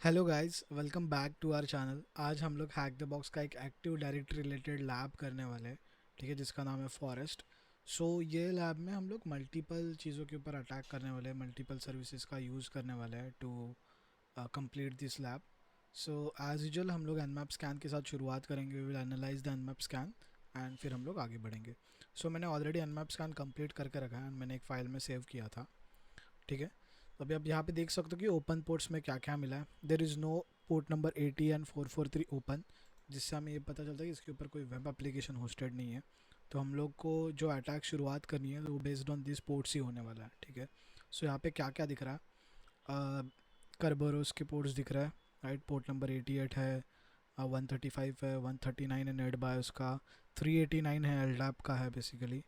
Hello guys, welcome back to our channel. आज हम लोग हैक द बॉक्स का एक एक्टिव डायरेक्टरी रिलेटेड लैब करने वाले हैं, ठीक है, जिसका नाम है फॉरेस्ट। सो ये लैब में हम लोग मल्टीपल चीज़ों के ऊपर अटैक करने वाले हैं, मल्टीपल सर्विसेज का यूज़ करने वाले हैं to complete this lab. So as usual हम लोग nmap स्कैन के साथ शुरुआत करेंगे। We will analyse the nmap scan and फिर हम लोग आगे बढ़ेंगे। सो मैंने ऑलरेडी nmap स्कैन कंप्लीट करके रखा है एंड मैंने एक फ़ाइल में सेव किया था, ठीक है। तो अभी आप यहाँ पे देख सकते हो कि ओपन पोर्ट्स में क्या क्या मिला है। There is no port number 80 and 443 open, जिससे हमें ये पता चलता है कि इसके ऊपर कोई वेब एप्लीकेशन होस्टेड नहीं है। तो हम लोग को जो अटैक शुरुआत करनी है वो बेस्ड ऑन दिस पोर्ट्स ही होने वाला है, ठीक है। सो यहाँ पे क्या क्या दिख रहा है, करबरोस के पोर्ट्स दिख रहा है, राइट। पोर्ट नंबर 88 है, 135 है, 139 है नेट बायोस का, 389 है एलडैप का है बेसिकली,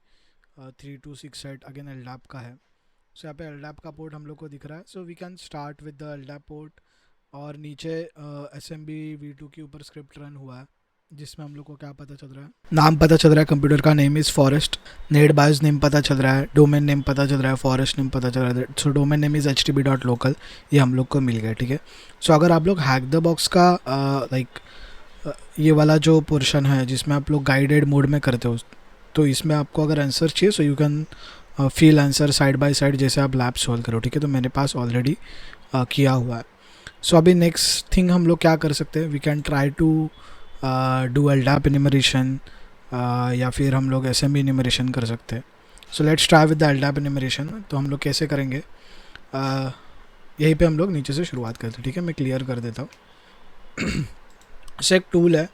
3268 अगेन एलडैप का है। सो यहाँ पे एलडैप का पोर्ट हम लोग को दिख रहा है। So we can start with the LDAP port. और नीचे SMB v2 के ऊपर स्क्रिप्ट रन हुआ है, जिसमें हम लोग को क्या पता चल रहा है, नाम पता चल रहा है कंप्यूटर का, name is forest, net BIOS name पता चल रहा है, डोमेन नेम पता चल रहा है, फॉरेस्ट नेम पता चल रहा है। So domain name is htb.local, ये हम लोग को मिल गया, ठीक है। सो अगर आप लोग हैक द बॉक्स का ये वाला जो पोर्शन है जिसमें आप लोग गाइडेड मोड में करते हो, तो इसमें आपको अगर आंसर चाहिए so you can feel answer side by side जैसे आप लैब सॉल्व करो, ठीक है। तो मेरे पास ऑलरेडी किया हुआ है। सो अभी नेक्स्ट थिंग हम लोग क्या कर सकते हैं, we can try to do LDAP enumeration, या फिर हम लोग SMB इनिमरेशन कर सकते हैं। So let's try with the LDAP enumeration. तो हम लोग कैसे करेंगे, यहीं पे हम लोग नीचे से शुरुआत करते हैं, ठीक है। मैं क्लियर कर देता हूँ। से एक टूल है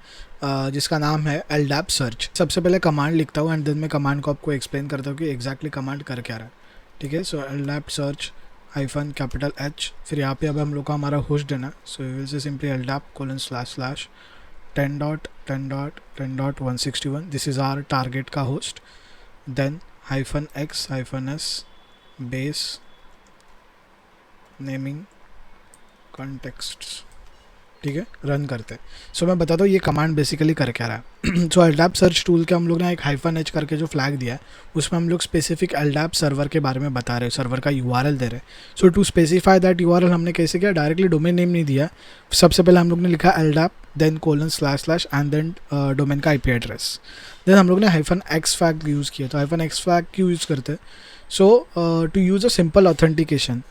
जिसका नाम है एलडैप सर्च। सबसे पहले कमांड लिखता हूँ एंड देन मैं कमांड को आपको एक्सप्लेन करता हूँ कि एग्जैक्टली कमांड कर क्या रहा है, ठीक है। सो एलडैप सर्च -H, फिर यहाँ पे अब हम लोग का हमारा होस्ट देना है। So we will say simply eldap:// 10.10.10.161, this is our target का host. Then -x-s base naming contexts, ठीक है। रन करते हैं। सो मैं बताता हूँ ये कमांड बेसिकली कर क्या रहा है। सो एलडैप सर्च टूल के हम लोग ने एक -h करके जो फ्लैग दिया है, उसमें हम लोग स्पेसिफिक एलडैप सर्वर के बारे में बता रहे हैं, सर्वर का URL दे रहे हैं। So to specify that URL हमने कैसे किया, डायरेक्टली डोमेन नेम नहीं दिया। सबसे पहले हम लोग ने लिखा LDAP, then :/ and then domain का IP एड्रेस। देन हम लोग ने -x फ्लैग यूज़ किया। तो -x फ्लैग क्यों यूज़ करते हैं, so to use a simple authentication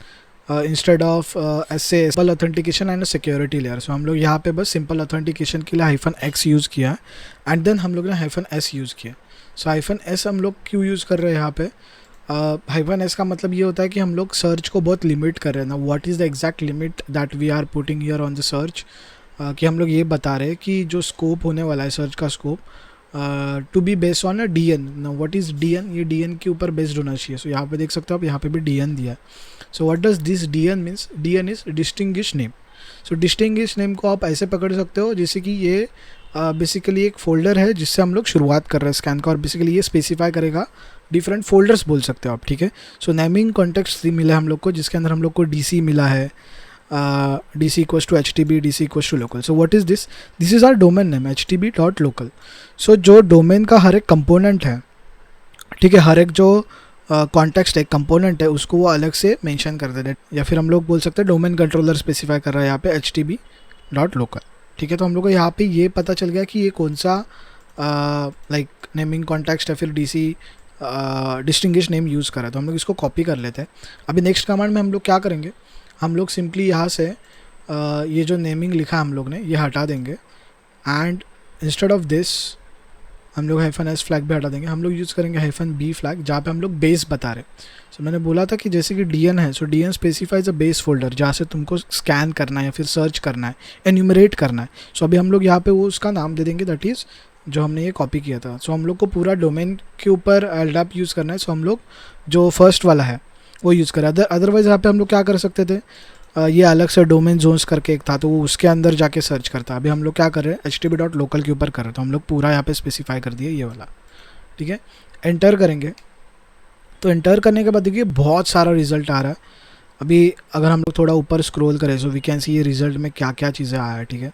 instead of ऐसे simple authentication and security layer. So हम लोग यहाँ पे बस सिंपल ऑथेंटिकेशन के लिए -x यूज़ किया एंड देन हम लोग ने -s यूज़ किया। सो -s हम लोग क्यों यूज़ कर रहे हैं यहाँ पे, -s का मतलब ये होता है कि हम लोग सर्च को बहुत लिमिट कर रहे हैं ना। What is the exact limit that we are putting here on the search, कि हम लोग ये बता रहे हैं कि जो स्कोप होने वाला है सर्च का scope to be based on a DN। What is DN, ये DN के ऊपर बेस्ड होना चाहिए। सो यहाँ पे देख सकते हो आप, यहाँ पे भी DN दिया है। सो what does this DN means, DN is distinguish name. So distinguish name को आप ऐसे पकड़ सकते हो जैसे कि ये बेसिकली एक फ़ोल्डर है जिससे हम लोग शुरुआत कर रहे हैं स्कैन का, और बेसिकली ये स्पेसिफाई करेगा डिफरेंट फोल्डर्स बोल सकते हो आप, ठीक है। सो नेमिंग कॉन्टेक्स्ट मिला हम लोग को, जिसके अंदर हम लोग को DC मिला है, DC = HTB, DC = local. So what is this? This is our domain name HTB.local. So जो डोमेन का हर एक कंपोनेंट है, ठीक है, हर एक जो कॉन्टेक्स्ट एक कंपोनेंट है उसको वो अलग से मेंशन कर देते हैं, या फिर हम लोग बोल सकते हैं डोमेन कंट्रोलर स्पेसिफाई कर रहा है यहाँ पे HTB.local, ठीक है। तो हम लोग को यहाँ पे ये पता चल गया कि ये कौन सा लाइक नेमिंग कॉन्टेक्स्ट है, फिर DC डिस्टिंग्विश नेम यूज़ करा है। तो हम लोग इसको कॉपी कर लेते हैं। अभी नेक्स्ट कमांड में हम लोग क्या करेंगे, हम लोग सिंपली यहाँ से ये जो नेमिंग लिखा हम लोग ने ये हटा देंगे एंड इंस्टेड ऑफ दिस हम लोग -s फ्लैग भी हटा देंगे। हम लोग यूज़ करेंगे -b फ्लैग, जहाँ पे हम लोग बेस बता रहे हैं। सो मैंने बोला था कि जैसे कि DN है, सो DN specifies a base folder जहाँ से तुमको स्कैन करना है या फिर सर्च करना है, एन्यूमरेट करना है। सो अभी हम लोग यहाँ पे वो उसका नाम दे देंगे, दैट इज़ जो हमने ये कॉपी किया था। सो हम लोग को पूरा डोमेन के ऊपर एलडैप यूज़ करना है। सो हम लोग जो फर्स्ट वाला है वो यूज़ करें। अदरवाइज़ यहाँ पे हम लोग क्या कर सकते थे, ये अलग से डोमेन जोन्स करके एक था, तो वो उसके अंदर जाके सर्च करता। अभी हम लोग क्या कर रहे हैं, HTB.local के ऊपर कर रहे हैं। तो हम लोग पूरा यहाँ पे स्पेसिफाई कर दिए ये वाला, ठीक है। एंटर करेंगे तो एंटर करने के बाद देखिए बहुत सारा रिजल्ट आ रहा है। अभी अगर हम लोग थोड़ा ऊपर स्क्रॉल करें सो वी कैन सी ये रिजल्ट में क्या क्या चीज़ें आया है, ठीक है।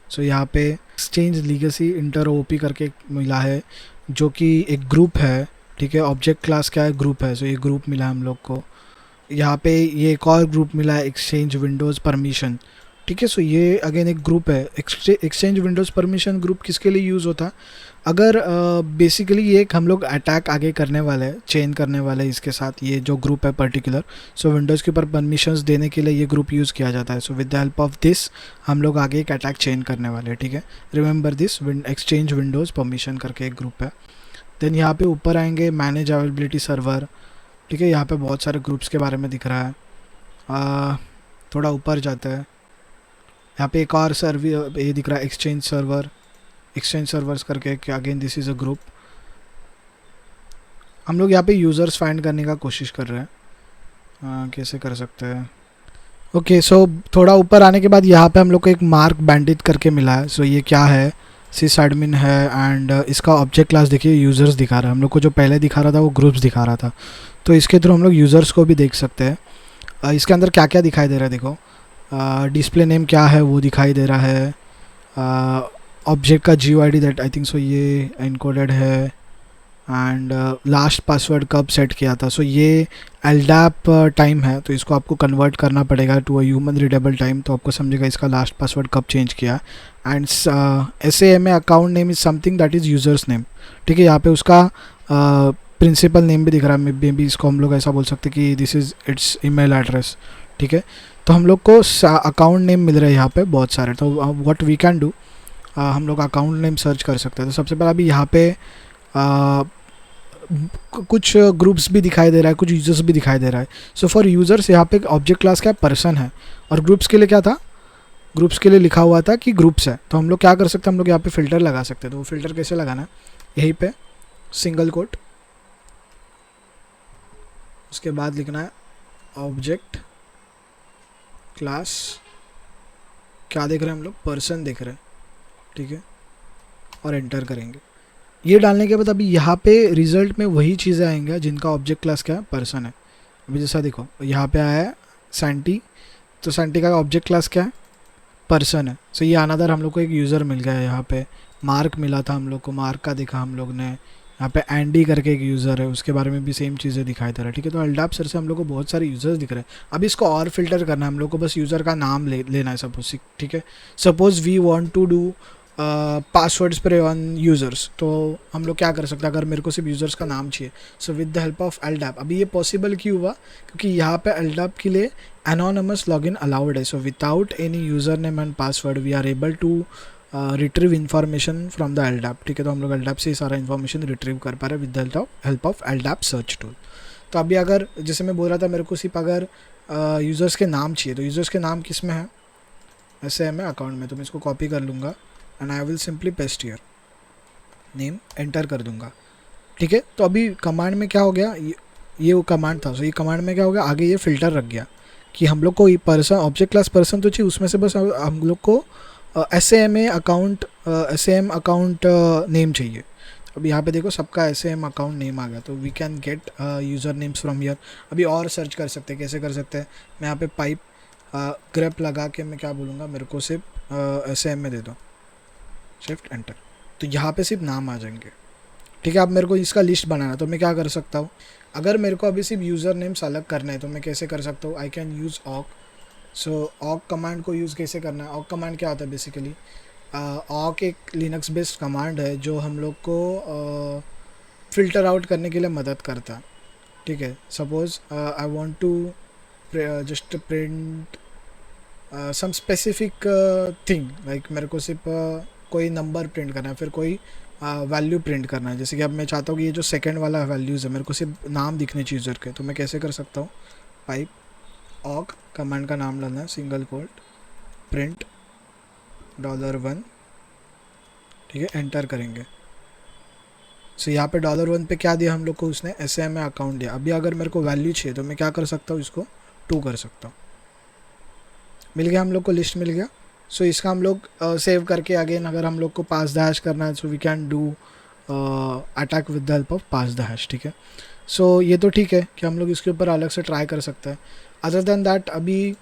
सो यहाँ पे एक्सचेंज लीगेसी इंटर OP करके एक मिला है जो कि एक ग्रुप है, ठीक है। ऑब्जेक्ट क्लास क्या है, ग्रुप है। सो ये ग्रुप मिला है हम लोग को। यहाँ पे ये एक और ग्रुप मिला है, एक्सचेंज विंडोज़ परमिशन, ठीक है। सो ये अगेन एक ग्रुप है। एक्सचेंज विंडोज़ परमिशन ग्रुप किसके लिए यूज़ होता है? अगर बेसिकली ये एक हम लोग अटैक आगे करने वाले हैं, चेन करने वाले हैं इसके साथ, ये जो ग्रुप है पर्टिकुलर। सो विंडोज़ के ऊपर परमिशंस देने के लिए ये ग्रुप यूज़ किया जाता है। So with the help of this हम लोग आगे एक अटैक चेन करने वाले हैं, ठीक है। Remember this, exchange Windows permission करके एक ग्रुप है। देन यहाँ पे ऊपर आएंगे मैनेज अवेलेबिलिटी सर्वर, ठीक है। यहाँ पे बहुत सारे ग्रुप्स के बारे में दिख रहा है। थोड़ा ऊपर जाता है, यहाँ पे एक और सर्वर ये दिख रहा है, एक्सचेंज सर्वर्स करके, again this is a group. हम लोग यहाँ पे यूज़र्स फाइंड करने का कोशिश कर रहे हैं। कैसे कर सकते हैं? ओके, सो थोड़ा ऊपर आने के बाद यहाँ पे हम लोग को एक मार्क बैंडिट करके मिला है। सो ये क्या है? सिस एडमिन है एंड इसका ऑब्जेक्ट क्लास देखिए यूज़र्स दिखा रहा है। हम लोग को जो पहले दिखा रहा था वो ग्रुप्स दिखा रहा था, तो इसके थ्रू हम लोग यूज़र्स को भी देख सकते हैं। इसके अंदर क्या क्या दिखाई दे रहा है देखो। डिस्प्ले नेम क्या है वो दिखाई दे रहा है। ऑब्जेक्ट का GUID दैट आई थिंक सो ये इनकोडेड है। एंड लास्ट पासवर्ड कब सेट किया था? सो ये LDAP टाइम है, तो इसको आपको कन्वर्ट करना पड़ेगा to a human readable time, तो आपको समझेगा इसका लास्ट पासवर्ड कब चेंज किया। And SAMA account name is something that is users name, ठीक है। यहाँ पे उसका प्रिंसिपल नेम भी दिख रहा है, मे बी इसको हम लोग ऐसा बोल सकते हैं कि this is it's email address, ठीक है। तो हम लोग को अकाउंट नेम मिल रहे हैं यहाँ पे बहुत सारे। तो व्हाट वी कैन डू, हम लोग अकाउंट नेम सर्च कर सकते हैं। तो सबसे पहले अभी यहाँ पे कुछ ग्रुप्स भी दिखाई दे रहा है, कुछ यूज़र्स भी दिखाई दे रहा है। सो फॉर यूज़र्स यहाँ पे ऑब्जेक्ट क्लास क्या पर्सन है, और ग्रुप्स के लिए क्या था? ग्रुप्स के लिए लिखा हुआ था कि ग्रुप्स है। तो हम लोग क्या कर सकते हैं, हम लोग यहाँ पे फ़िल्टर लगा सकते हैं। तो वो फ़िल्टर कैसे लगाना है? यहीं पे सिंगल कोट, उसके बाद लिखना है ऑब्जेक्ट क्लास, क्या देख रहे हैं हम लोग? पर्सन देख रहे हैं, ठीक है। और एंटर करेंगे। ये डालने के बाद अभी यहाँ पे रिजल्ट में वही चीज़ें आएंगे जिनका ऑब्जेक्ट क्लास क्या है? पर्सन है। अभी जैसा देखो यहाँ पे आया है सैंटी, तो सैंटी का ऑब्जेक्ट क्लास क्या है? पर्सन है। सो ये अनदर हम लोग को एक यूज़र मिल गया है। यहाँ पे मार्क मिला था हम लोग को, मार्क का देखा हम लोग ने। यहाँ पे एंडी करके एक यूज़र है, उसके बारे में भी सेम चीज़ें दिखाई दे रहा है, ठीक है। तो LDAP सर से हम लोग को बहुत सारे यूज़र्स दिख रहे हैं। अब इसको और फिल्टर करना है, हम लोग को बस यूज़र का नाम लेना है सपोज, ठीक है। Suppose we want to do password spray on users, तो हम लोग क्या कर सकते हैं? अगर मेरे को सिर्फ यूज़र्स का नाम चाहिए, सो with the help of LDAP। अभी ये पॉसिबल क्यों हुआ? क्योंकि यहाँ पे LDAP के लिए एनोनिमस लॉगिन अलाउड है। So without any user name and password we are able to retrieve information from the LDAP, ठीक है। तो हम लोग LDAP से ही सारा इन्फॉर्मेशन रिट्रीव कर पा रहे हैं with the help of LDAP search tool. तो अभी अगर जैसे मैं बोल रहा था, मेरे को सिर्फ अगर यूज़र्स के नाम चाहिए, तो यूज़र्स के नाम किस में है? SAMA अकाउंट में। तो मैं इसको कॉपी कर लूँगा and I will simply paste here name, enter कर दूंगा, ठीक है। तो अभी कमांड में क्या हो गया? ये वो कमांड था। सो ये कमांड में क्या हो गया? आगे ये फ़िल्टर रख गया कि हम लोग को ये पर्सन, ऑब्जेक्ट क्लास पर्सन तो चाहिए, उसमें से बस हम लोग को SAMA अकाउंट नेम चाहिए। अब यहाँ पे देखो सबका SAM अकाउंट नेम आ गया। तो we can get user names from here. अभी और सर्च कर सकते हैं। कैसे कर सकते हैं? मैं यहाँ पे पाइप ग्रेप लगा के मैं क्या बोलूँगा, मेरे को सिर्फ SAM दे दो, शिफ्ट एंटर। तो यहाँ पे सिर्फ नाम आ जाएंगे, ठीक है। अब मेरे को इसका लिस्ट बनाना है, तो मैं क्या कर सकता हूँ? अगर मेरे को अभी सिर्फ यूज़र नेम्स अलग करना है, तो मैं कैसे कर सकता हूँ? आई कैन यूज़ ऑक। सो ऑक कमांड को यूज़ कैसे करना है? ऑक कमांड क्या होता है बेसिकली? ऑक एक लिनक्स बेस्ड कमांड है जो हम लोग को फ़िल्टर आउट करने के लिए मदद करता है, ठीक है। Suppose I want to just print some specific thing, like मेरे को सिर्फ कोई नंबर प्रिंट करना है, फिर कोई वैल्यू प्रिंट करना है। जैसे कि अब मैं चाहता हूँ कि ये जो सेकंड वाला वैल्यूज़ है, मेरे को सिर्फ नाम दिखने चाहिए यूज़र के। तो मैं कैसे कर सकता हूँ? पाइप ऑक कमांड का नाम डालना है, सिंगल कोट प्रिंट $1, ठीक है। एंटर करेंगे। सो यहाँ पे $1 पे क्या दिया हम लोग को? उसने SAMA अकाउंट दिया। अभी अगर मेरे को वैल्यू चाहिए, तो मैं क्या कर सकता हूँ? इसको 2 कर सकता हूँ। मिल गया हम लोग को, लिस्ट मिल गया। सो इसका हम लोग सेव करके अगेन अगर हम लोग को पास द हैश करना है, so we can do attack with the help of pass the hash, ठीक है। सो ये तो ठीक है कि हम लोग इसके ऊपर अलग से ट्राई कर सकते हैं। अदर देन दैट अभी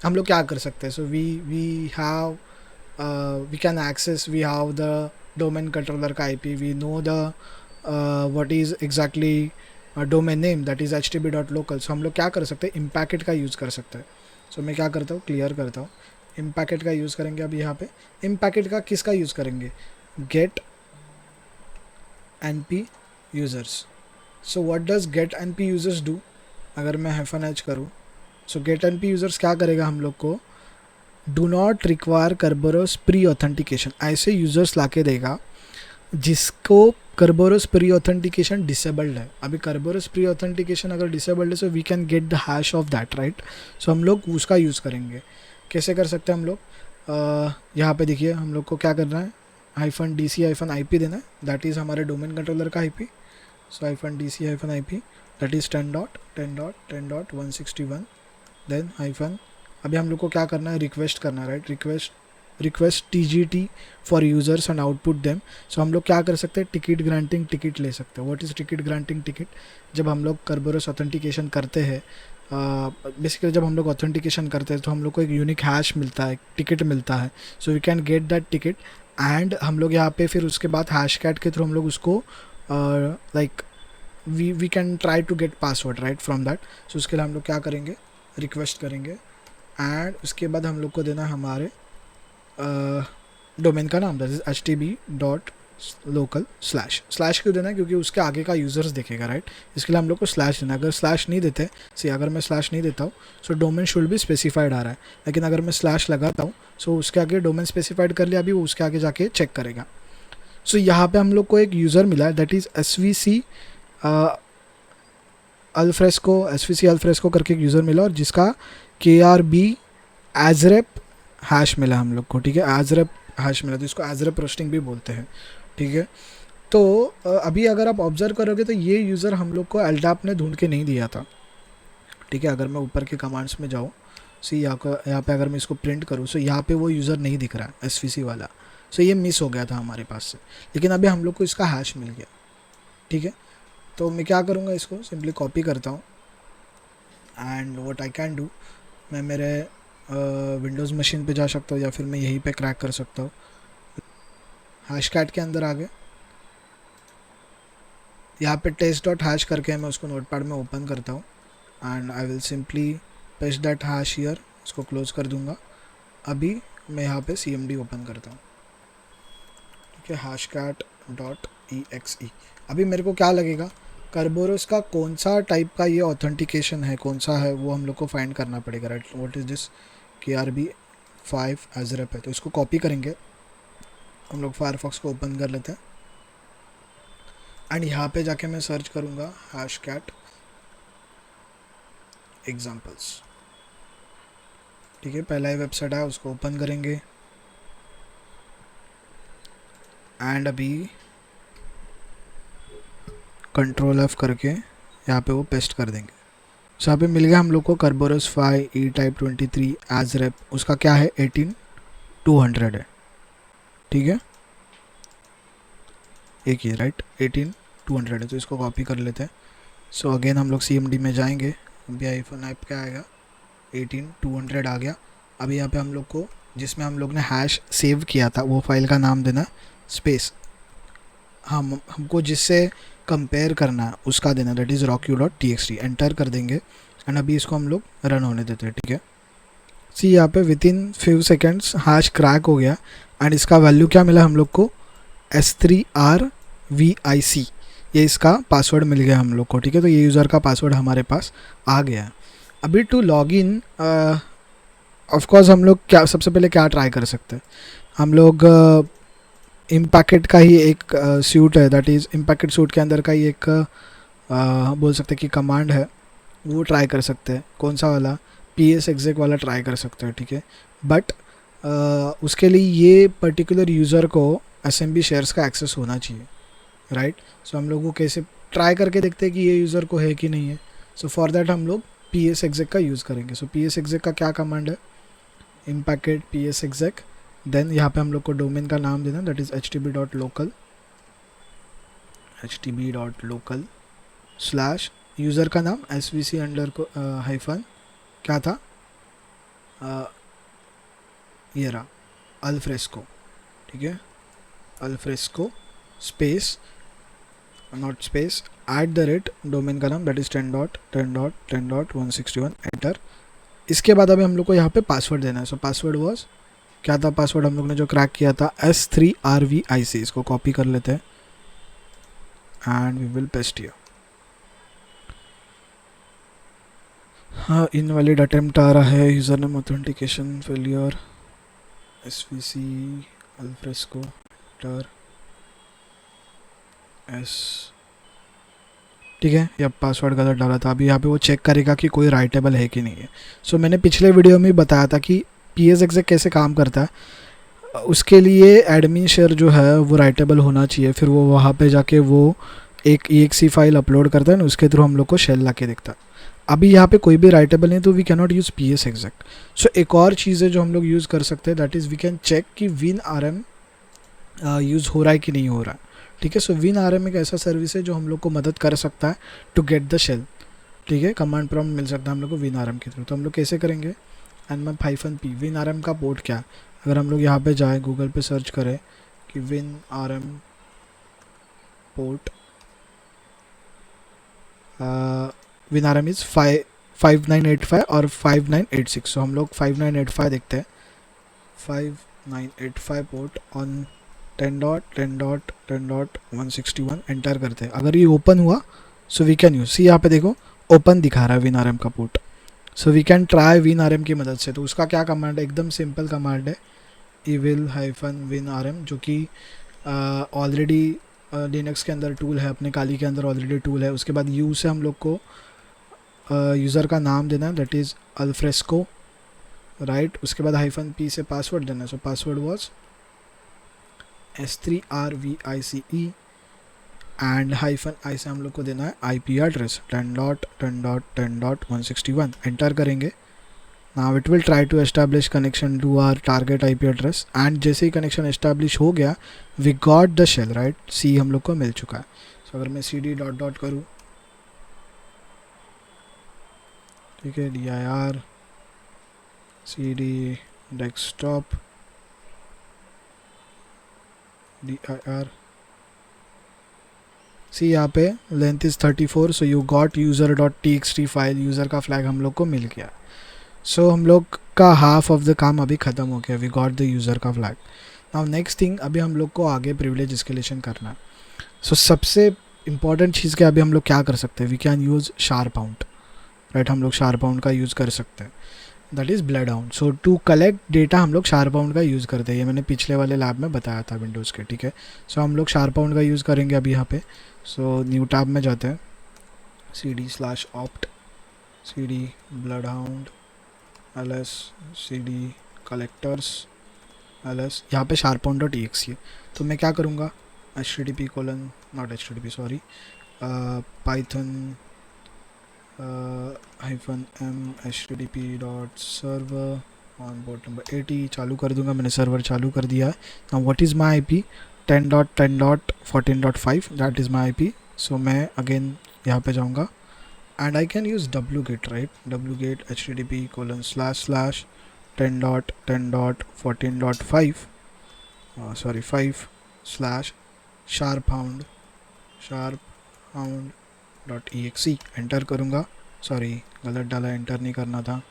हम लोग क्या कर सकते हैं? So we have we can access, we have the domain controller का IP, we know the what is exactly domain name that is http.local। So हम लोग क्या कर सकते हैं? इम्पैकेट का यूज़ कर सकते हैं। सो मैं क्या करता हूँ, क्लियर करता हूँ। इम्पैकेट का यूज़ करेंगे अभी यहाँ पे। इम्पैकेट का किसका यूज़ करेंगे, get np users. So what does get np users do, अगर मैं हाइफन एच करूँ, सो गेट np यूज़र्स क्या करेगा हम लोग को, do not require Kerberos pre authentication, ऐसे यूज़र्स ला के देगा जिसको कर्बोरस प्री ऑथेंटिकेशन डिसेबल्ड है। अभी कर्बोरस प्री ऑथेंटिकेशन अगर डिसेबल्ड है so we can get the hash of that, right. So हम लोग उसका यूज़ करेंगे। कैसे कर सकते हैं हम लोग, यहाँ पे देखिए हम लोग को क्या करना है, hyphen D C hyphen I P देना है, दैट इज़ हमारे डोमेन कंट्रोलर का I P. So hyphen D C hyphen I P that is 10.10.10.161, then hyphen, अभी हम लोग को क्या करना है, रिक्वेस्ट करना है, right. Request TGT for users and output them. So हम लोग क्या कर सकते हैं, टिकट ग्रांटिंग टिकट ले सकते हैं। What is ticket granting ticket, जब हम लोग कर्बोरस ऑथेंटिकेशन करते हैं, बेसिकली जब हम लोग ऑथेंटिकेशन करते हैं तो हम लोग को एक यूनिक हैश मिलता है, टिकट मिलता है। So we can get that ticket and हम लोग यहाँ पे फिर उसके बाद हैश कैट के थ्रू हम लोग उसको like we can try to get password, right, from that. So उसके लिए हम लोग क्या करेंगे, रिक्वेस्ट करेंगे एंड उसके बाद हम लोग को देना हमारे डोमेन का नाम, दैट इज htb.local स्लैश क्यों देना है, क्योंकि उसके आगे का यूज़र्स देखेगा, राइट। इसके लिए हम लोग को स्लैश देना है। अगर स्लैश नहीं देते, सी अगर मैं स्लैश नहीं देता हूँ सो डोमेन शुड भी स्पेसिफाइड आ रहा है, लेकिन अगर मैं स्लैश लगाता हूँ सो उसके आगे डोमेन स्पेसिफाइड कर लिया, अभी वो उसके आगे जाके चेक करेगा। सो यहाँ पे हम लोग को एक यूज़र मिला है, दैट इज़ svc अल्फ्रेस्को करके एक यूज़र मिला, और जिसका KRB एजरेप हैश मिला हम लोग को, ठीक है, एजरेप हैश मिला, तो इसको एजरेप रोस्टिंग भी बोलते हैं, ठीक है। तो अभी अगर आप ऑब्जर्व करोगे तो ये यूज़र हम लोग को LDAP ने ढूंढ के नहीं दिया था, ठीक है। अगर मैं ऊपर के कमांड्स में जाऊँ, सो यहाँ पे अगर मैं इसको प्रिंट करूँ, सो यहाँ पे वो यूज़र नहीं दिख रहा है SVC वाला, सो ये मिस हो गया था हमारे पास से, लेकिन अभी हम लोग को इसका हैश मिल गया, ठीक है। तो मैं क्या करूँगा, इसको सिंपली कॉपी करता हूँ and what I can do, मैं मेरे विंडोज़ मशीन पे जा सकता हूँ या फिर मैं यहीं पे क्रैक कर सकता हूँ। हैश कैट के अंदर आ गए, यहाँ पे टेस्ट डॉट हैश करके मैं उसको नोटपैड में ओपन करता हूँ and I will simply paste that hash here, इसको क्लोज कर दूँगा। अभी मैं यहाँ पे CMD ओपन करता हूँ, ठीक है, हैश कैट डॉट exe। अभी मेरे को क्या लगेगा, कर्बोरस का कौन सा टाइप का ये ऑथेंटिकेशन है, कौन सा है, वो हम लोग को फाइंड करना पड़ेगा, right. What is this, KRB5 एजरेप है, तो इसको कॉपी करेंगे, हम लोग फायरफॉक्स को ओपन कर लेते हैं एंड यहाँ पे जाके मैं सर्च करूँगा हैश कैट एग्जाम्पल्स, ठीक है। पहला ही वेबसाइट है, उसको ओपन करेंगे एंड अभी Ctrl F करके यहाँ पे वो पेस्ट कर देंगे। सो यहाँ पे मिल गया हम लोग को कर्बोरस 5 E-type 23 एजरेप, उसका क्या है 18200 है, ठीक है, एक ही, राइट, 18200 है, तो इसको कॉपी कर लेते हैं। सो अगेन हम लोग CMD में जाएंगे, अभी आईफोन ऐप क्या आएगा, 18200 आ गया। अभी यहाँ पे हम लोग को जिसमें हम लोग ने हैश सेव किया था वो फाइल का नाम देना स्पेस, हमको जिससे कंपेयर करना है उसका देना, दैट इज़ rocku.txt, एंटर कर देंगे एंड अभी इसको हम लोग रन होने देते हैं, ठीक है। सी यहाँ पे within few seconds hash crack हो गया एंड इसका वैल्यू क्या मिला हम लोग को, S3RVIC, ये इसका पासवर्ड मिल गया हम लोग को, ठीक है। तो ये यूज़र का पासवर्ड हमारे पास आ गया है। अभी टू लॉग इन ऑफकोर्स हम लोग क्या सबसे पहले क्या ट्राई कर सकते हैं, हम लोग इम्पैकेट का ही एक सूट है, दैट इज़ इम्पैकेट सूट के अंदर का ही एक बोल सकते हैं कि कमांड है, वो ट्राई कर सकते हैं। कौन सा वाला, PS exec वाला ट्राई कर सकते हैं, ठीक है। बट उसके लिए ये पर्टिकुलर यूज़र को SMB शेयर्स का एक्सेस होना चाहिए, राइट। सो हम लोग को कैसे ट्राई करके देखते हैं कि ये यूज़र को है कि नहीं है। सो फॉर देट हम लोग PS exec का यूज़ करेंगे। सो PS exec का क्या कमांड है, इम्पैकेट PS exec, देन यहाँ पे हम लोग को डोमेन का नाम देना, that is htb.local slash user का नाम SVC अंडर को हाइफन क्या था, ये रहा अल्फ्रेस्को, ठीक है, alfresco space not space @ domain का नाम, दैट इज़ 10.10.10.161, एंटर इसके बाद अभी हम लोग को यहाँ पे पासवर्ड देना है. सो पासवर्ड वॉज क्या था? पासवर्ड हम लोग ने जो क्रैक किया था S3RVIC. इसको कॉपी कर लेते हैं and we will paste here. हाँ, इनवैलिड अटेम्प्ट आ रहा है. User name authentication failure SVC Alfresco टर एस. ठीक है, ये पासवर्ड गलत डाला था. अभी यहाँ पे वो चेक करेगा कि कोई राइटेबल है कि नहीं है. सो मैंने पिछले वीडियो में बताया था कि PSExec कैसे काम करता है. उसके लिए एडमिन शेयर जो है वो राइटेबल होना चाहिए. फिर वो वहाँ पे जाके वो एक exe फाइल अपलोड करता है ना, उसके थ्रू हम लोग को शेल ला के दिखता है. अभी यहाँ पे कोई भी राइटेबल नहीं, तो we can not use PSExec. So एक और चीज़ है जो हम लोग यूज़ कर सकते हैं, that is we can check कि WinRM यूज़ हो रहा है कि नहीं हो रहा है. ठीक है, सो WinRM एक ऐसा सर्विस है जो हम लोग को मदद कर सकता है टू गेट द शेल. ठीक है, कमांड प्रॉम्प्ट मिल सकता है हम लोग को WinRM के थ्रू. तो हम लोग कैसे करेंगे? nmap-p WinRM का पोर्ट क्या है? अगर हम लोग यहाँ पे जाए गूगल पे सर्च करें कि WinRM पोर्ट, WinRM इज़ 5985 और 5986. सो हम लोग 5985 देखते हैं. 5985 पोर्ट ऑन 10.10.10.161 एंटर करते हैं. अगर ये ओपन हुआ so we can use. See यहाँ पे देखो ओपन दिखा रहा है WinRM का port. So we can try WinRM की मदद से. तो उसका क्या कमांड है? एकदम सिंपल कमांड है, evil-winrm, जो कि ऑलरेडी लिनक्स के अंदर टूल है, अपने काली के अंदर ऑलरेडी टूल है. उसके बाद यू से हम लोग को यूज़र का नाम देना है, दैट इज़ अल्फ्रेस्को, राइट. उसके बाद -p से पासवर्ड देना है. So password was S3RVICE and -i से हम लोग को देना है IP एड्रेस 10.10.10.161. एंटर करेंगे. Now it will try to establish connection to our target IP address. And जैसे ही कनेक्शन एस्टैब्लिश हो गया, we got the shell, right. See हम लोग को मिल चुका है. सो अगर मैं cd डॉट करूँ, ठीक है, dir cd डेस्कटॉप dir. सी यहाँ पे length is 34. So you got user.txt file. User का फ्लैग हम लोग को मिल गया. सो हम लोग का हाफ ऑफ द काम अभी ख़त्म हो गया. वी गॉट द यूज़र का फ्लैग. नाउ नेक्स्ट थिंग, अभी हम लोग को आगे प्रिविलेज एस्केलेशन करना है. सो सबसे इंपॉर्टेंट चीज़ क्या, अभी हम लोग क्या कर सकते हैं? We can use SharpHound, right. हम लोग शारपाउंड का यूज़ कर सकते हैं, that is BloodHound. So to collect data हम लोग शारपाउंड का यूज़ करते हैं. ये मैंने पिछले वाले लैब में बताया था विंडोज़ के. ठीक है, सो हम लोग शारपाउंड का यूज़ करेंगे अभी यहाँ पे. सो न्यू टैब में जाते हैं, cd/opt cd bloodhound ls cd collectors ls. यहाँ पे sharpound.exe है. तो मैं क्या करूँगा? python -m http.server on port number 80 चालू कर दूंगा. मैंने सर्वर चालू कर दिया है. Now what is my IP? 10.10.14.5, that is my IP. सो मैं अगेन यहाँ पे जाऊँगा and I can use wget, right. wget http://10.10.14.5 sorry 5/sharphound.exe. Enter करूँगा. सॉरी गलत डाला, एंटर नहीं करना था.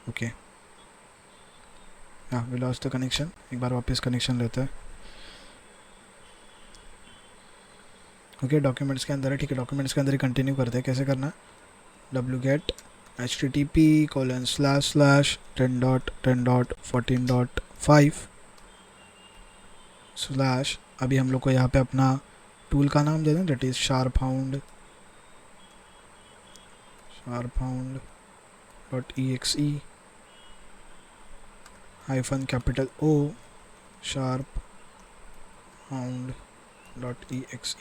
ओके, हाँ, वी लॉस्ट द कनेक्शन. एक बार वापस कनेक्शन लेते हैं. ओके, डॉक्यूमेंट्स के अंदर है. ठीक है, डॉक्यूमेंट्स के अंदर ही कंटिन्यू करते हैं. कैसे करना है? wget http://10.10.14.5/ अभी हम लोग को यहाँ पे अपना टूल का नाम दे दें, that is sharphound.exe -O sharphound.exe.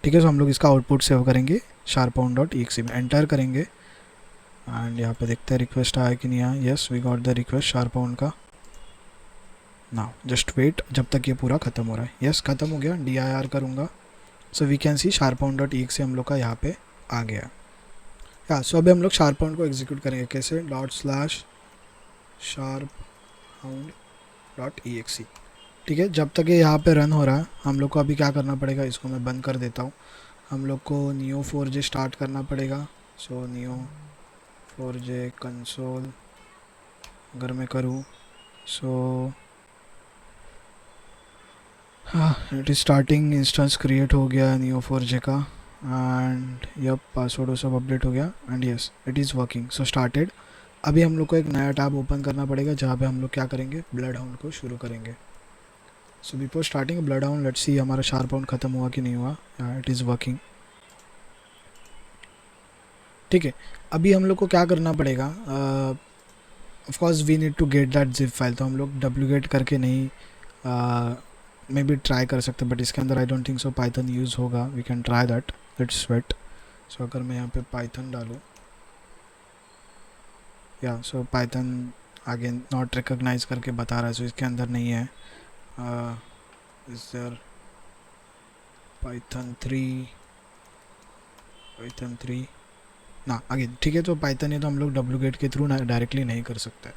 ठीक है, सो हम लोग इसका आउटपुट सेव करेंगे sharphound.exe में. एंटर करेंगे एंड यहाँ पे देखते हैं रिक्वेस्ट आया कि नहीं आया. Yes, we got the request SharpHound का. नाउ जस्ट वेट जब तक ये पूरा ख़त्म हो रहा है. येस, ख़त्म हो गया. dir करूँगा. सो वी कैन सी sharphound.exe हम लोग का यहाँ पे आ गया. या सो अभी हम लोग शारपाउंड को एग्जीक्यूट करेंगे. कैसे? ./sharphound.exe. ठीक है, जब तक ये यहाँ पे रन हो रहा है हम लोग को अभी क्या करना पड़ेगा? इसको मैं बंद कर देता हूँ. हम लोग को neo4j स्टार्ट करना पड़ेगा. सो neo 4J कंसोल अगर मैं करूँ, सो हाँ, it is starting, instance create हो गया Neo4j का, एंड यप पासवर्ड वो सब अपडेट हो गया, and yes it is working, so started. अभी हम लोग को एक नया टैब ओपन करना पड़ेगा जहाँ पे हम लोग क्या करेंगे, ब्लड हाउंड को शुरू करेंगे। So before starting blood hound, let's see हमारा शार्प हाउंड ख़त्म हुआ कि नहीं हुआ। इट इज़ वर्किंग, ठीक है। अभी हम लोग को क्या करना पड़ेगा, of course we need to get that zip file, तो हम लोग डुप्लीकेट करके नहीं मे बी ट्राई कर सकते, बट इसके अंदर I don't think so Python use होगा। We can try that, let's wait. So अगर मैं यहाँ पे पाइथन डालूँ, या सो पाइथन आगे नॉट रिकॉग्नाइज करके बता रहा है, सो इसके अंदर नहीं है। इज देयर पाइथन 3 ना, अगेन ठीक है। तो पाइथन है तो हम लोग डुप्लीकेट के थ्रू डायरेक्टली नहीं कर सकते।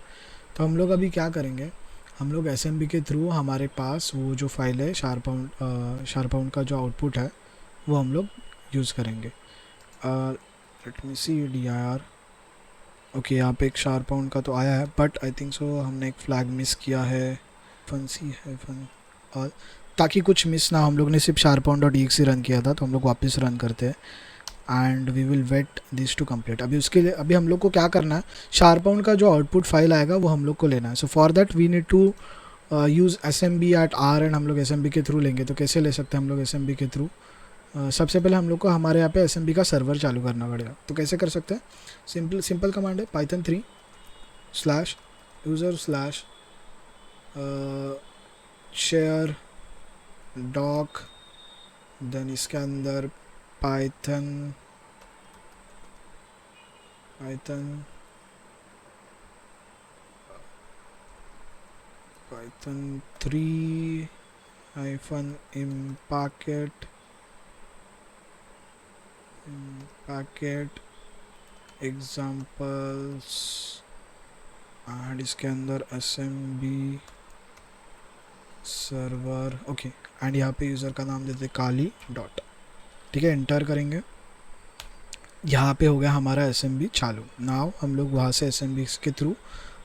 तो हम लोग अभी क्या करेंगे, हम लोग एसएमबी के थ्रू हमारे पास वो जो फाइल है शार्पाउंड का जो आउटपुट है वो हम लोग यूज़ करेंगे। लेट मी सी DIR। ओके, यहाँ पे एक शार्पाउंड का तो आया है, बट आई थिंक सो हमने एक फ्लैग मिस किया है, फंसी है फन, और ताकि कुछ मिस ना, हम लोग ने सिर्फ sharpound.exe रन किया था, तो हम लोग वापस रन करते हैं and we will wait this to complete. अभी उसके लिए अभी हम लोग को क्या करना है, शार्पाउंड का जो आउटपुट फाइल आएगा वो हम लोग को लेना है। So for that we need to use SMB@R, and हम लोग SMB के थ्रू लेंगे। तो कैसे ले सकते हैं हम लोग SMB के थ्रू, सबसे पहले हम लोग को हमारे यहाँ पे SMB का सर्वर चालू करना पड़ेगा। तो कैसे कर सकते हैं, सिंपल कमांड है python3/user/share doc, देन इसके अंदर Python Python 3-impacket examples, and इसके अंदर SMB सर्वर, ओके। एंड यहाँ पे यूज़र का नाम देते काली डॉट, ठीक है। एंटर करेंगे, यहाँ पे हो गया हमारा SMB चालू। नाउ हम लोग वहाँ से SMB के थ्रू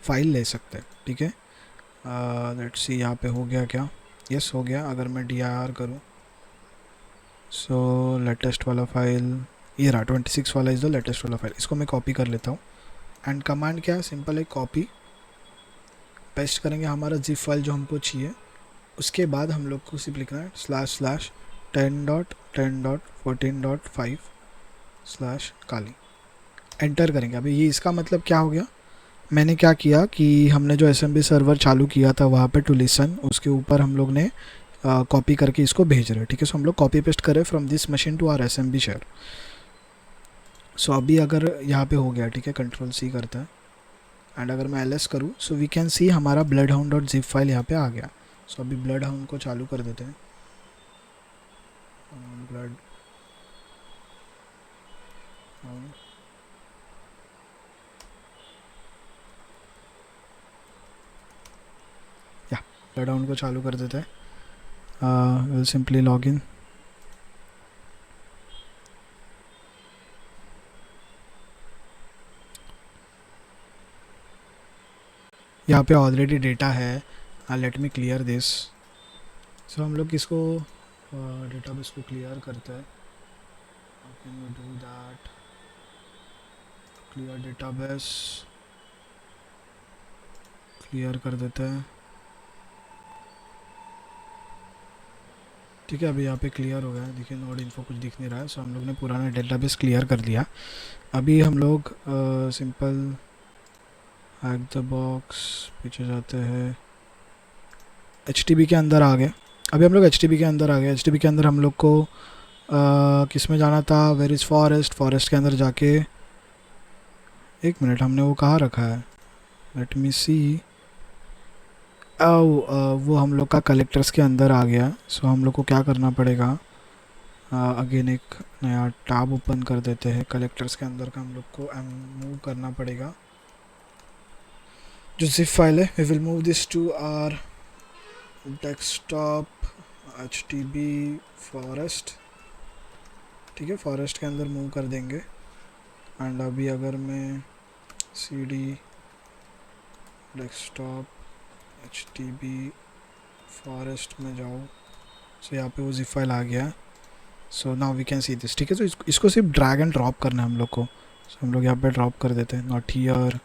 फाइल ले सकते हैं, ठीक है। लेट्स सी यहाँ पे हो गया क्या, यस हो गया। अगर मैं DIR करूँ, सो लेटेस्ट वाला फाइल ये रहा, 26 वाला इज़ द लेटेस्ट वाला फाइल। इसको मैं कॉपी कर लेता हूँ, एंड कमांड क्या है, सिंपल है, कॉपी पेस्ट करेंगे हमारा जिप फाइल जो हमको चाहिए। उसके बाद हम लोग को सिर्फ लिखना है //10.10.14.5/काली, एंटर करेंगे। अभी ये इसका मतलब क्या हो गया, मैंने क्या किया कि हमने जो SMB सर्वर चालू किया था वहाँ पे टू लिसन, उसके ऊपर हम लोग ने कॉपी करके इसको भेज रहे हैं, ठीक है। सो हम लोग कॉपी पेस्ट करें from this machine to our SMB share. So अभी अगर यहाँ पे हो गया, ठीक है, Ctrl+C करता है, एंड अगर मैं ls करूँ, सो वी कैन सी हमारा bloodhound.zip फाइल यहाँ पे आ गया। सो अभी ब्लड हाउंड को चालू कर देते हैं, ब्लड हाउंड, या ब्लड हाउंड को चालू कर देते हैं। विल सिंपली लॉग इन, यहाँ पे ऑलरेडी डेटा है। Let me clear this. So हम लोग इसको डेटाबेस को क्लियर करते हैं। How can we do that, clear database, clear कर देते हैं, ठीक है। अभी यहाँ पे क्लियर हो गया है, देखिए नोड इन्फो कुछ दिख नहीं रहा है। सो हम लोग ने पुराना डेटाबेस क्लियर कर दिया। अभी हम लोग सिंपल हैक द बॉक्स पीछे जाते हैं, HTTP के अंदर आ गए। अभी हम लोग HTTP के अंदर आ गए। HTTP के अंदर हम लोग को किस में जाना था, वेयर इज़ फॉरेस्ट के अंदर जाके, एक मिनट हमने वो कहाँ रखा है, लेट मी सी, वो हम लोग का कलेक्टर्स के अंदर आ गया। सो हम लोग को क्या करना पड़ेगा, अगेन एक नया टैब ओपन कर देते हैं। कलेक्टर्स के अंदर का हम लोग को मूव करना पड़ेगा जो जिप फाइल है। We will move this to our desktop HTTP forest, ठीक है। फॉरेस्ट के अंदर मूव कर देंगे। एंड अभी अगर मैं cd डेस्कटॉप htb फॉरेस्ट में जाओ। सो यहाँ पे वो zip फाइल आ गया। So now we can see this, ठीक है। तो इसको सिर्फ ड्रैग एंड ड्रॉप करना है हम लोग को। सो हम लोग यहाँ पे ड्रॉप कर देते हैं, नॉट हियर।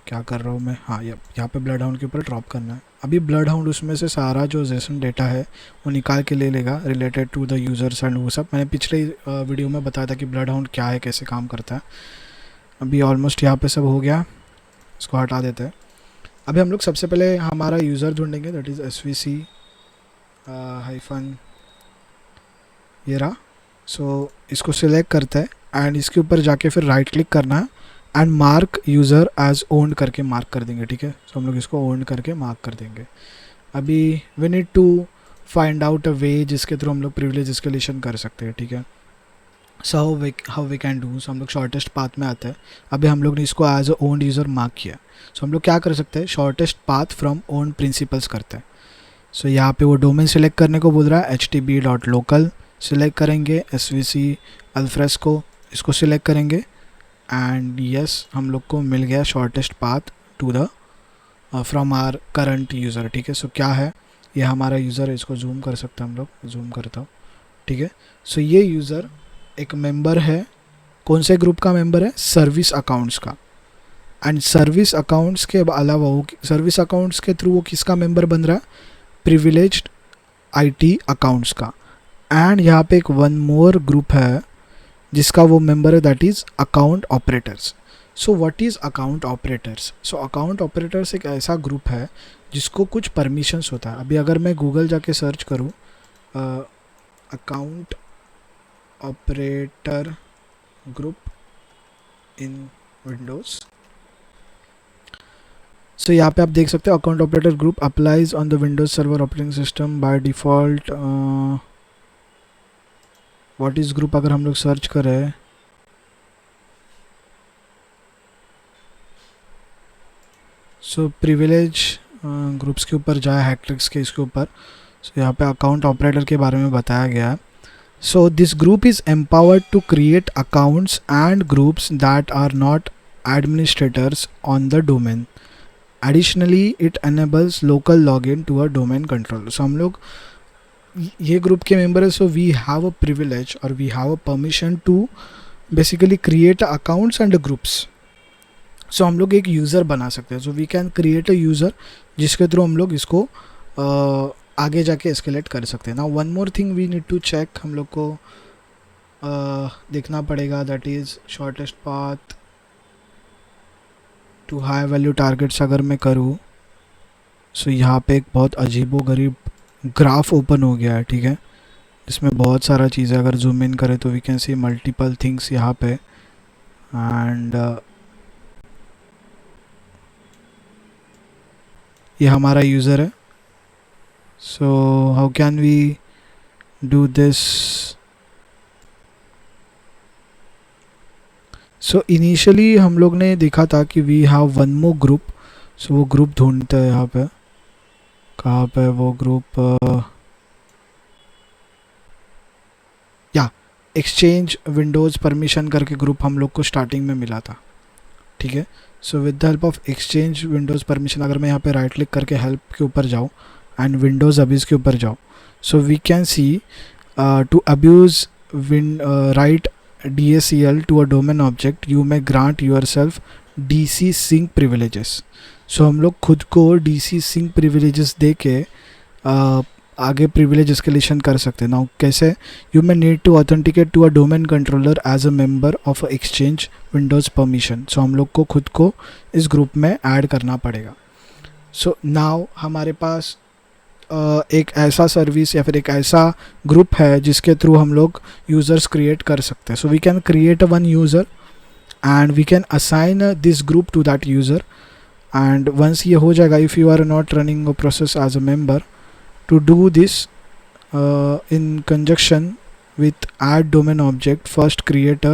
क्या कर रहा हूँ मैं, हाँ यहाँ पे ब्लड हाउंड के ऊपर ड्रॉप करना है। अभी ब्लड हाउंड उसमें से सारा जो जेसन डेटा है वो निकाल के ले लेगा related to the users and वो सब। मैंने पिछले वीडियो में बताया था कि ब्लड हाउंड क्या है, कैसे काम करता है। अभी ऑलमोस्ट यहाँ पे सब हो गया, इसको हटा देते हैं। अभी हम लोग सबसे पहले हमारा यूज़र ढूंढेंगे, दैट इज़ svc हाइफन ये रहा। सो इसको सिलेक्ट करते हैं एंड इसके ऊपर जाके फिर राइट क्लिक करना है and mark user as owned करके मार्क कर देंगे, ठीक है। सो हम लोग इसको ओन्ड करके मार्क कर देंगे। अभी we need to find out a way जिसके थ्रू हम लोग प्रिविलेज एस्केलेशन कर सकते हैं, ठीक है। So how we can do, so हम लोग शॉर्टेस्ट पाथ में आते हैं। अभी हम लोग ने इसको as a owned user mark किया। सो हम लोग क्या कर सकते हैं, shortest path from owned principals करते हैं। सो यहाँ पे वो डोमेन सेलेक्ट करने को बोल रहा है, htb.local सिलेक्ट करेंगे, svc alfresco इसको सिलेक्ट करेंगे एंड यस हम लोग को मिल गया shortest path to the from our current user, ठीक है। सो क्या है, ये हमारा यूज़र है, इसको जूम कर सकते हैं हम लोग, जूम करता हूँ, ठीक है। सो ये यूज़र एक मेंबर है, कौन से ग्रुप का मेंबर है, सर्विस अकाउंट्स का। एंड सर्विस अकाउंट्स के अलावा वो सर्विस अकाउंट्स के थ्रू वो किसका मेंबर बन रहा है, प्रिविलेज्ड IT अकाउंट्स का। एंड यहाँ पे एक वन मोर ग्रुप है जिसका वो मेंबर है, that is account operators. So what is account operators, so account operators एक ऐसा ग्रुप है जिसको कुछ परमिशंस होता है। अभी अगर मैं गूगल जाके सर्च करूँ account operator group in Windows, so यहाँ पे आप देख सकते हो account operator group applies on the Windows server operating system by default. What is group अगर हम लोग सर्च करें, सो प्रिविलेज ग्रुप्स के ऊपर जाए, हैक्ट्रिक्स के इसके ऊपर। सो यहाँ पे अकाउंट ऑपरेटर के बारे में बताया गया है। So this group is empowered to create accounts and groups that are not administrators on the domain. Additionally it enables local login to a domain control. So हम लोग ये ग्रुप के मेंबर है, so we have a privilege और we have a permission to basically create accounts and groups. So हम लोग एक user बना सकते हैं। So we can create a user जिसके थ्रू हम लोग इसको आगे जाके एस्केलेट कर सकते हैं। ना one more thing we need to check, हम लोग को देखना पड़ेगा, that is shortest path to high value targets अगर मैं करूँ। सो यहाँ पे एक बहुत अजीबो गरीब ग्राफ ओपन हो गया है, ठीक है, इसमें बहुत सारा चीज़ें अगर जूम इन करें तो we can see multiple things यहाँ पे। एंड ये हमारा यूज़र है। So how can we do this, so initially हम लोग ने देखा था कि we have one more group. So वो ग्रुप ढूंढते हैं यहाँ पे, कहाँ पे वो ग्रुप, या एक्सचेंज विंडोज़ परमिशन करके ग्रुप हम लोग को स्टार्टिंग में मिला था, ठीक है। So with the help of Exchange Windows permission, अगर मैं यहाँ पे राइट क्लिक करके हेल्प के ऊपर जाऊँ एंड विंडोज़ अब्यूज़ के ऊपर जाऊँ, so we can see to abuse right DACL to a domain object you may grant yourself DC sync privileges. So हम लोग खुद को DC सिंक प्रिविलेजेस दे के आगे प्रिविलेज एस्केलेशन कर सकते हैं। नाउ कैसे, you may need to authenticate to a domain controller as a member of Exchange Windows permission. So हम लोग को खुद को इस ग्रुप में ऐड करना पड़ेगा। सो नाउ हमारे पास एक ऐसा सर्विस या फिर एक ऐसा ग्रुप है जिसके थ्रू हम लोग यूज़र्स क्रिएट कर सकते हैं। So we can create one user and we can assign this group to that user. And once ये हो जाएगा, if you are not running a process as a member, to do this in conjunction with add domain object, first create a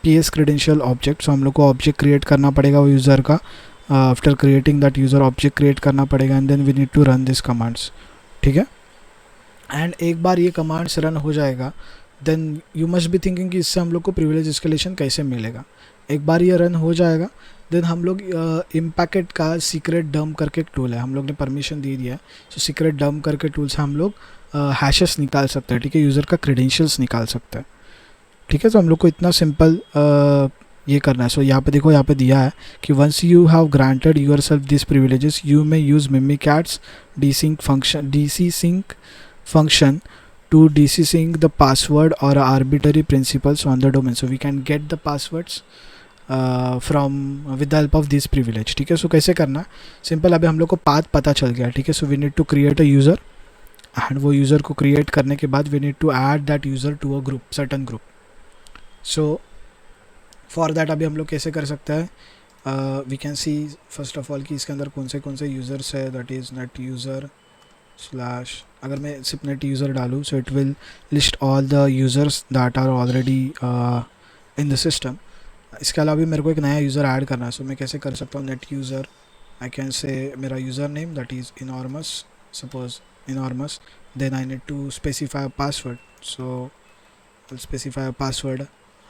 PS credential object। so हम लोग को object create करना पड़ेगा वो user का। After creating that user object create करना पड़ेगा and then we need to run this commands, ठीक है। एंड एक बार ये कमांड्स रन हो जाएगा, then you must be thinking कि इससे हम लोग को प्रिविलेज एस्केलेशन कैसे मिलेगा। एक बार ये रन हो जाएगा देन हम लोग इम्पैकेट का सीक्रेट डंप करके एक टूल है, हम लोग ने परमिशन दे दिया है। सो सीक्रेट डंप करके टूल से हम लोग हैशेस निकाल सकते हैं, ठीक है, यूज़र का क्रेडेंशियल्स निकाल सकते हैं, ठीक है। तो हम लोग को इतना सिंपल ये करना है। सो यहाँ पे देखो, यहाँ पे दिया है कि once you have granted yourself this privileges you may use Mimikatz DC sync function to desync the password or arbitrary principles on the domain. So we can get the passwords from with the help of this privilege, ठीक है। सो कैसे करना है, simple, अभी हम लोग को path पता चल गया, ठीक है। So we need to create a user and वो यूज़र को क्रिएट करने के बाद we need to add that user to a group, certain group. So for that अभी हम लोग कैसे कर सकते हैं, we can see first of all कि इसके अंदर कौन से यूज़र्स है, that is net user slash, अगर मैं सिर्फ नेट यूज़र डालूँ so it will list all the users that are already in the system. इसके अलावा भी मेरे को एक नया यूज़र ऐड करना है। सो मैं कैसे कर सकता हूँ, net user, I can say मेरा user name that is enormous, suppose enormous, then I need to specify password. So specify password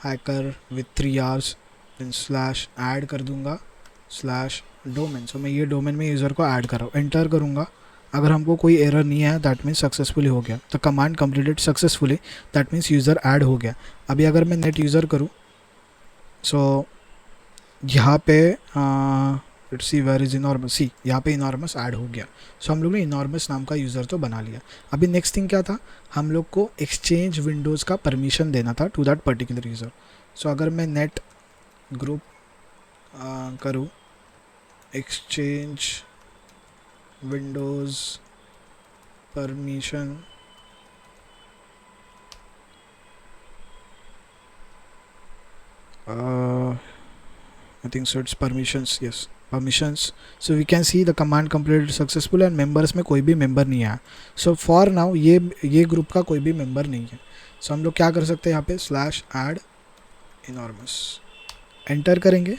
hacker with 3 hours, then slash add कर दूँगा स्लैश डोमेन। सो मैं ये डोमेन में यूज़र को add कर रहा हूँ, एंटर करूँगा। अगर हमको कोई एरर नहीं है दैट मीन्स सक्सेसफुली हो गया, तो command completed successfully, that means user add हो गया। अभी अगर मैं नेट यूज़र करूँ सो यहाँ पे let's see where is enormous, see यहाँ पे इनॉर्मस ऐड हो गया। सो हम लोग ने इनॉर्मस नाम का यूज़र तो बना लिया। अभी नेक्स्ट थिंग क्या था, हम लोग को एक्सचेंज विंडोज़ का परमिशन देना था टू दैट पर्टिकुलर यूज़र। सो अगर मैं नेट ग्रुप करूँ exchange Windows permission, I think so it's permissions, yes permissions. So we can see the command completed successful and members में कोई भी member नहीं आया। So for now ये group का कोई भी member नहीं है। So हम लोग क्या कर सकते हैं, यहाँ पे slash add enormous एंटर करेंगे,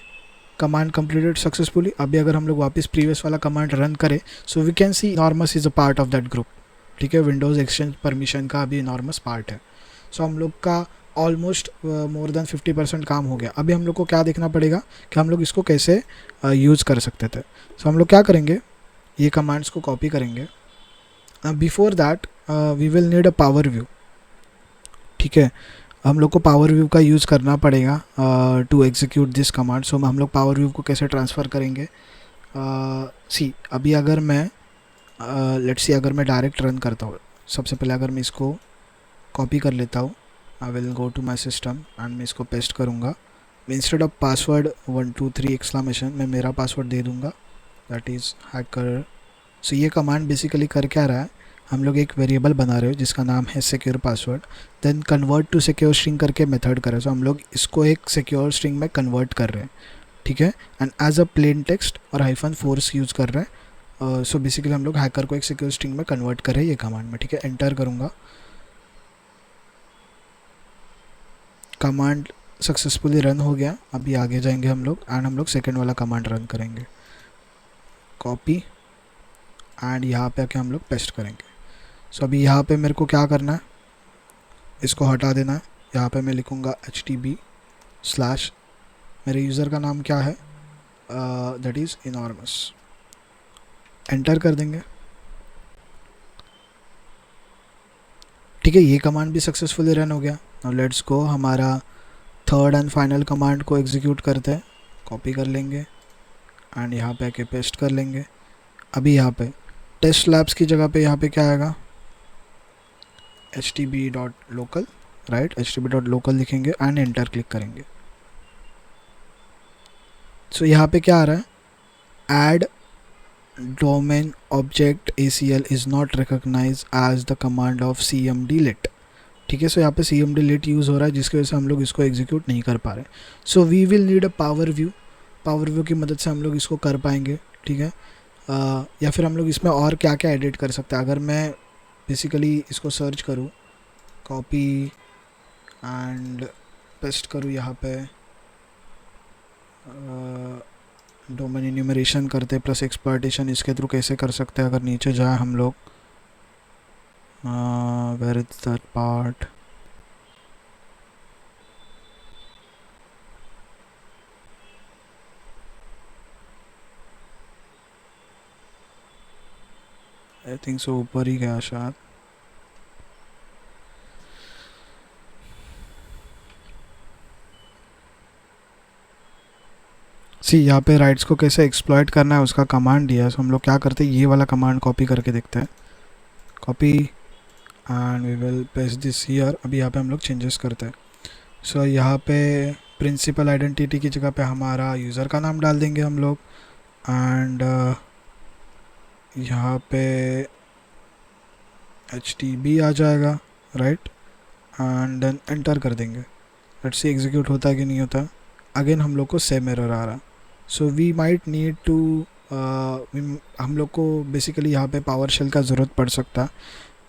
कमांड completed successfully। अभी अगर हम लोग वापस प्रीवियस वाला कमांड रन करें so we can see enormous is a part of that group, ठीक है। विंडोज़ एक्सचेंज परमिशन का अभी enormous पार्ट है। सो हम लोग का ऑलमोस्ट मोर देन 50% काम हो गया। अभी हम लोग को क्या देखना पड़ेगा कि हम लोग इसको कैसे यूज़ कर सकते थे। सो हम लोग क्या करेंगे, ये कमांड्स को कॉपी करेंगे। Before that we will need a power view, ठीक है। हम लोग को पावर व्यू का यूज़ करना पड़ेगा टू एग्जीक्यूट दिस कमांड। सो हम लोग पावर व्यू को कैसे ट्रांसफ़र करेंगे, सी अभी अगर मैं लेट्स सी अगर मैं डायरेक्ट रन करता हूँ, सबसे पहले अगर मैं इसको कॉपी कर लेता हूँ, I will go to my system and मैं इसको पेस्ट करूँगा। इंस्टेड ऑफ पासवर्ड 123 एक्सक्लामेशन मैं मेरा पासवर्ड दे दूँगा, दैट इज़ हैकर। सो ये कमांड बेसिकली कर क्या रहा है, हम लोग एक वेरिएबल बना रहे हो जिसका नाम है secure password, then convert to secure string करके मेथड कर रहे हैं। सो हम लोग इसको एक सिक्योर स्ट्रिंग में कन्वर्ट कर रहे हैं, ठीक है, and as a plain text और -4 यूज़ कर रहे हैं। सो बेसिकली हम लोग हैकर को एक सिक्योर स्ट्रिंग में कन्वर्ट कर रहे हैं ये कमांड में, ठीक है। एंटर करूँगा, कमांड सक्सेसफुली रन हो गया। अभी आगे जाएंगे हम लोग एंड हम लोग सेकेंड वाला कमांड रन करेंगे, कॉपी एंड यहाँ पे आके हम लोग पेस्ट करेंगे। सो अभी यहाँ पे मेरे को क्या करना है, इसको हटा देना है। यहाँ पे मैं लिखूँगा HTTP स्लैश, मेरे यूज़र का नाम क्या है, दैट इज़ इनॉर्मस, एंटर कर देंगे, ठीक है। ये कमांड भी सक्सेसफुली रन हो गया। नाउ लेट्स गो, हमारा थर्ड एंड फाइनल कमांड को एग्जीक्यूट करते हैं। कॉपी कर लेंगे एंड यहाँ पे आके पेस्ट कर लेंगे। अभी यहाँ पे टेस्ट लैब्स की जगह पे यहाँ पे क्या आएगा, htb.local, राइट, htb.local लिखेंगे एंड एंटर क्लिक करेंगे। सो यहाँ पे क्या आ रहा है, add domain object ACL is not recognize as the command of cmd lit, ठीक है। सो यहाँ पे cmd lit यूज़ हो रहा है जिसकी वजह से हम लोग इसको एग्जीक्यूट नहीं कर पा रहे। So we will need a power view, power view की मदद से हम लोग इसको कर पाएंगे, ठीक है। या फिर हम लोग इसमें और क्या क्या एडिट कर सकते हैं। अगर मैं बेसिकली इसको सर्च करूँ, कॉपी एंड पेस्ट करूँ यहाँ पे, डोमेन इन्यूमरेशन करते प्लस एक्सप्लॉइटेशन, इसके थ्रू कैसे कर सकते हैं। अगर नीचे जाए हम लोग, where is that part, I think so ऊपर ही गया शायद। सी यहाँ पे राइट्स को कैसे एक्सप्लॉइट करना है उसका कमांड दिया है। सो हम लोग क्या करते हैं, ये वाला कमांड कॉपी करके देखते हैं। Copy and we will paste this here. अभी यहाँ पे हम लोग चेंजेस करते हैं। सो यहाँ पे प्रिंसिपल आइडेंटिटी की जगह पे हमारा यूज़र का नाम डाल देंगे हम लोग। एंड यहाँ पे HTB आ जाएगा, राइट। एंड देन एंटर कर देंगे। लेट्स सी एग्जीक्यूट होता है कि नहीं होता। अगेन हम लोग को सेम एरर आ रहा। So we might need to हम लोग को बेसिकली यहाँ पे पावर शेल का ज़रूरत पड़ सकता है।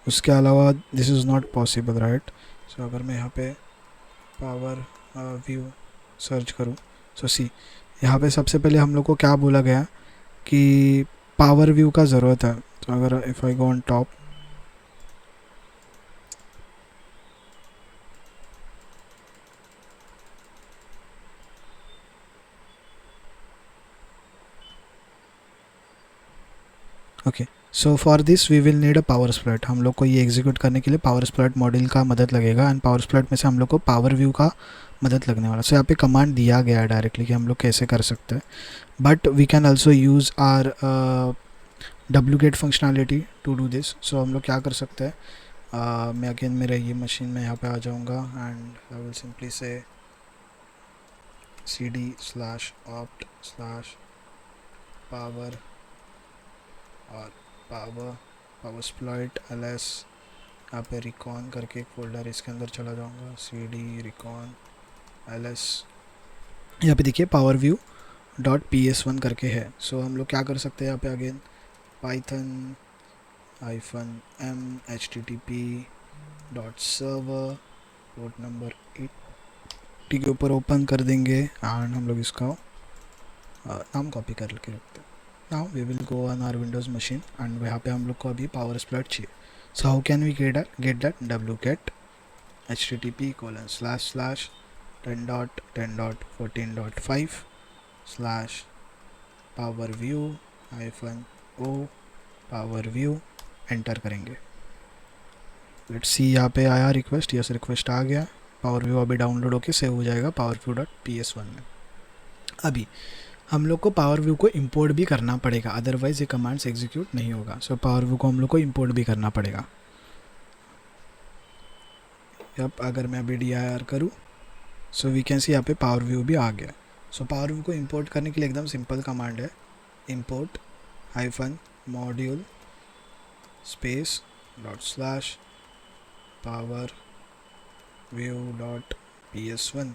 उसके अलावा this is not possible, right. So अगर मैं यहाँ पे पावर व्यू सर्च करूँ, सो सी यहाँ पे सबसे पहले हम लोग को क्या बोला गया कि पावर व्यू का ज़रूरत है। तो अगर if I go on top, okay. So for this we will need a power split. हम लोग को ये एग्जीक्यूट करने के लिए पावर स्प्लिट मॉड्यूल का मदद लगेगा। एंड पावर स्प्लिट में से हम लोग को पावर व्यू का मदद लगने वाला। सो यहाँ पे कमांड दिया गया है डायरेक्टली कि हम लोग कैसे कर सकते हैं। But we can also use our duplicate functionality to do this. So हम लोग क्या कर सकते हैं, मैं अगेन मेरे ये मशीन में यहाँ पे आ जाऊँगा एंड आई विल सिंपली से cd/opt/power और पावर स्प्लॉइट ls। यहाँ पे रिकॉन करके एक फोल्डर, इसके अंदर चला जाऊँगा, cd recon ls। यहाँ पे देखिए पावर व्यू .ps1 करके है। सो हम लोग क्या कर सकते हैं यहाँ पे again python -m http.server port number 80 के ऊपर ओपन कर देंगे एंड हम लोग इसका नाम कॉपी करके रखते हैं। Now we will go on our Windows machine and यहाँ पे हम लोग को अभी पावर स्प्लिट चाहिए। So how can we get that, wget http://10.10.5/powerview-o powerview enter करेंगे। लेट्स सी यहाँ पे आया रिक्वेस्ट, यस रिक्वेस्ट आ गया। पावर व्यू अभी डाउनलोड होके सेव हो जाएगा powerview.ps1 में। अभी हम लोग को पावर व्यू को इंपोर्ट भी करना पड़ेगा, अदरवाइज ये कमांड्स एग्जीक्यूट नहीं होगा। सो पावर व्यू को हम लोग को इंपोर्ट भी करना पड़ेगा। अब अगर मैं अभी dir करूँ, सो वी कैन सी यहाँ पे पावर व्यू भी आ गया। सो पावर व्यू को इंपोर्ट करने के लिए एकदम सिंपल कमांड है, import -module /powerview.ps1।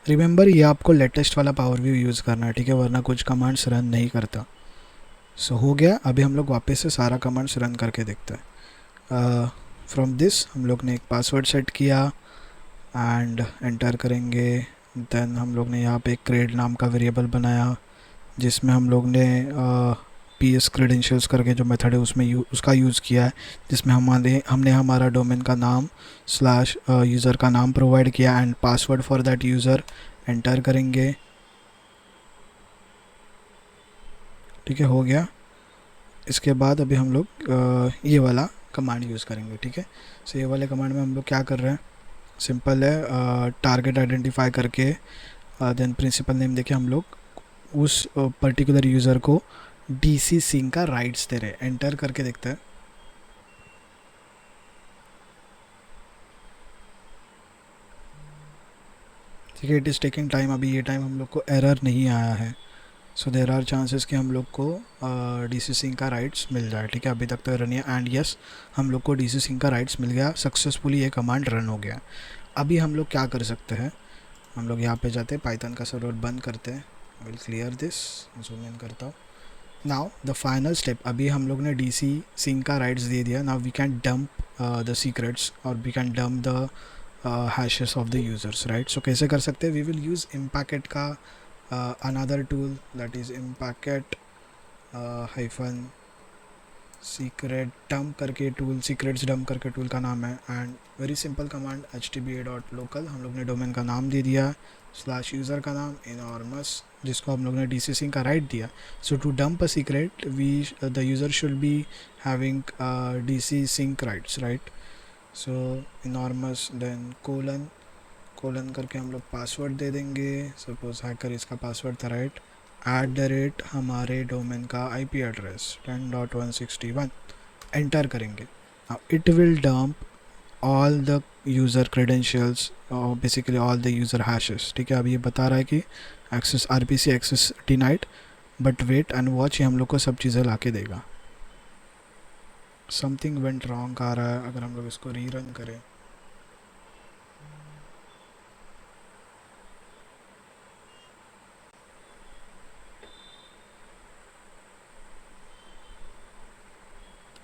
रिमेंबर ये आपको लेटेस्ट वाला पावर व्यू यूज़ करना है, ठीक है, वरना कुछ कमांड्स रन नहीं करता। सो हो गया। अभी हम लोग वापस से सारा कमांड्स रन करके देखते हैं। फ्रॉम दिस हम लोग ने एक पासवर्ड सेट किया एंड एंटर करेंगे। देन हम लोग ने यहाँ पे एक क्रेड नाम का वेरिएबल बनाया जिसमें हम लोग ने PS क्रेडेंशियल्स करके जो मेथड है उसमें उसका यूज़ किया है, जिसमें हमने हमारा डोमेन का नाम /यूज़र का नाम प्रोवाइड किया and password for that user enter करेंगे। ठीक है, हो गया। इसके बाद अभी हम लोग ये वाला कमांड यूज़ करेंगे, ठीक है। सो ये वाले कमांड में हम लोग क्या कर रहे हैं, सिंपल है, टारगेट आइडेंटिफाई करके देन प्रिंसिपल नेम देके हम लोग उस पर्टिकुलर यूज़र को DC सिंक का राइट्स दे रहे हैं। एंटर करके देखते हैं। ठीक है, इट इज़ टेकिंग टाइम। अभी ये टाइम हम लोग को एरर नहीं आया है। सो देर आर चांसेस कि हम लोग को DC सिंक का राइट्स मिल जाए, ठीक है। अभी तक तो रन है एंड यस हम लोग को DC सिंक का राइट्स मिल गया, सक्सेसफुली ये कमांड रन हो गया। अभी हम लोग क्या कर सकते हैं, हम लोग यहाँ पे जाते हैं, पाइथन का सर्वर बंद करते हैं। I will clear this, zoom in करता हूँ। नाउ द फाइनल स्टेप, अभी हम लोग ने DC सिंक का राइट्स दे दिया। Now we can dump the secrets और we can dump the hashes of the users, right. So कैसे कर सकते हैं, वी विल यूज़ इम्पैकेट का another tool, that is impacket -secret dump करके टूल, सीक्रेट्स डंप करके टूल का नाम है। And very simple command htba.local, हम लोग ने डोमेन का नाम दे दिया, स्लैश यूज़र का नाम इनॉर्मस, जिसको हम लोग ने डी सी सिंक का राइट दिया. So to dump a secret we the user should be having D C sync rights, right. So enormous then colon, colon करके हम लोग पासवर्ड दे देंगे. सपोज हैकर इसका पासवर्ड था, राइट. @ हमारे डोमेन का आईपी एड्रेस 10.161 एंटर करेंगे. It will dump all the user credentials और basically all the user hashes. ठीक है, अब ये बता रहा है कि access RPC access denied, but wait and watch, ये हम लोग को सब चीज़ें ला के देगा. समथिंग वेंट रॉन्ग आ रहा है. अगर हम लोग इसको रीरन करें,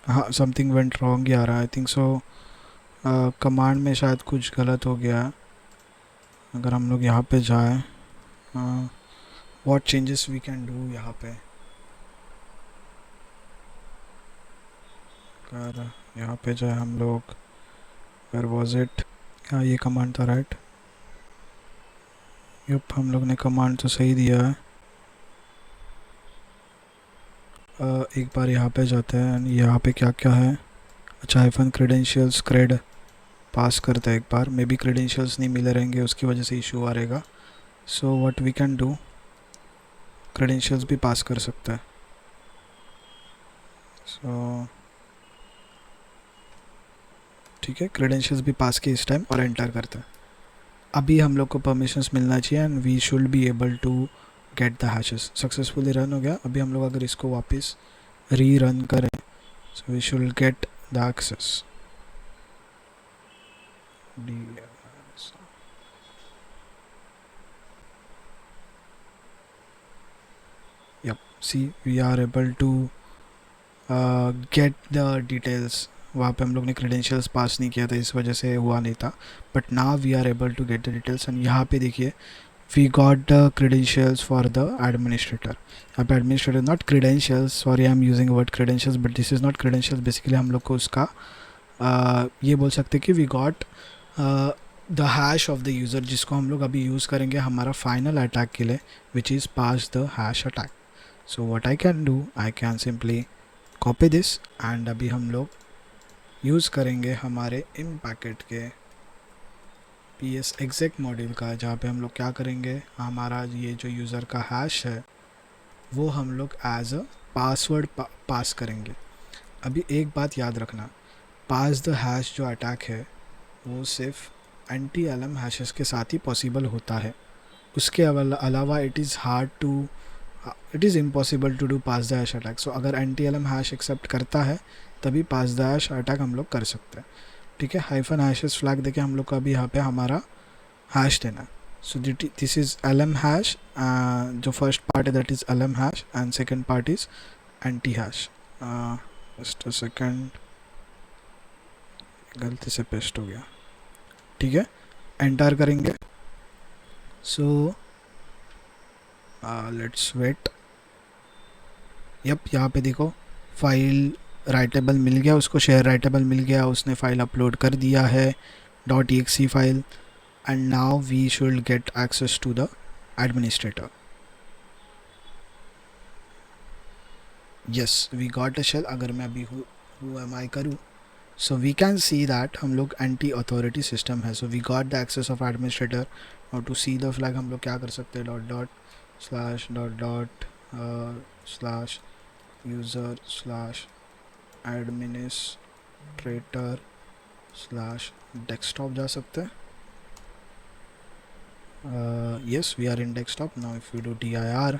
हाँ समथिंग वेंट रॉन्ग ही आ रहा है. आई थिंक सो कमांड में शायद कुछ गलत हो गया है. अगर हम लोग यहाँ पे जाए, what changes we can do यहाँ पे. अगर यहाँ पे जाए हम लोग, वेयर वाज इट, हाँ ये कमांड था, राइट. यप, हम लोग ने कमांड तो सही दिया है. एक बार यहाँ पे जाते हैं. यहाँ पे क्या क्या है. अच्छा, हाइफन क्रेडेंशियल्स क्रेड पास करते हैं एक बार. मे बी क्रेडेंशियल्स नहीं मिले रहेंगे, उसकी वजह से इशू आ रहेगा. So what we can do, credentials भी पास कर सकते हैं. सो ठीक है, क्रेडेंशियल्स भी पास किए इस टाइम और एंटर करते हैं. अभी हम लोग को परमिशंस मिलना चाहिए and we should be able to get the hashes. Successfully run हो गया. अभी हम लोग अगर इसको वापस री रन करें, so we should get the access. Yep, see we are able to get the details. वहाँ पे हम लोग ने क्रेडेंशियल्स पास नहीं किया था, इस वजह से हुआ नहीं था. But now we are able to get the details and यहाँ पे देखिए we got the credentials for the administrator. यहाँ पे administrator not credentials, sorry I am using word credentials, but this is not credentials. Basically हम लोग को उसका ये बोल सकते हैं कि we got the hash of the user, जिसको हम लोग अभी यूज़ करेंगे हमारा फाइनल अटैक के लिए, which is pass the hash attack. So what I can do, I can simply copy this and अभी हम लोग यूज़ करेंगे हमारे इन पैकेट के PS exec मॉड्यूल का, जहाँ पे हम लोग क्या करेंगे, हमारा ये जो यूज़र का हैश है वो हम लोग एज अ पासवर्ड पास करेंगे. अभी एक बात याद रखना, पास द हैश जो अटैक है वो सिर्फ एंटी एलम हैशेस के साथ ही पॉसिबल होता है. उसके अलावा it is impossible to do pass the hash attack. So अगर एंटी एलम हैश एक्सेप्ट करता है तभी पास द हैश अटैक हम लोग कर सकते हैं. ठीक है, हाइफन हैशेस फ्लैग देके हम लोग को अभी यहाँ पे हमारा हैश देना. So this is LM hash. जो फर्स्ट पार्ट है that is LM hash and second part is anti hash. Just a second, गलती से पेस्ट हो गया. ठीक है, एंटर करेंगे. So let's wait. यप, यहाँ पे देखो फाइल राइटेबल मिल गया उसको, शेयर राइटेबल मिल गया, उसने फाइल अपलोड कर दिया है .exe file. and now we should get access to the administrator. Yes, we got a shell. अगर मैं अभी who am I करूँ, so we can see that हम लोग anti authority system है. So we got the access of administrator. और to see the flag हम लोग क्या कर सकते हैं, ///user /administrator/desktop जा सकते हैं. Yes, we are in desktop now. If we do dir,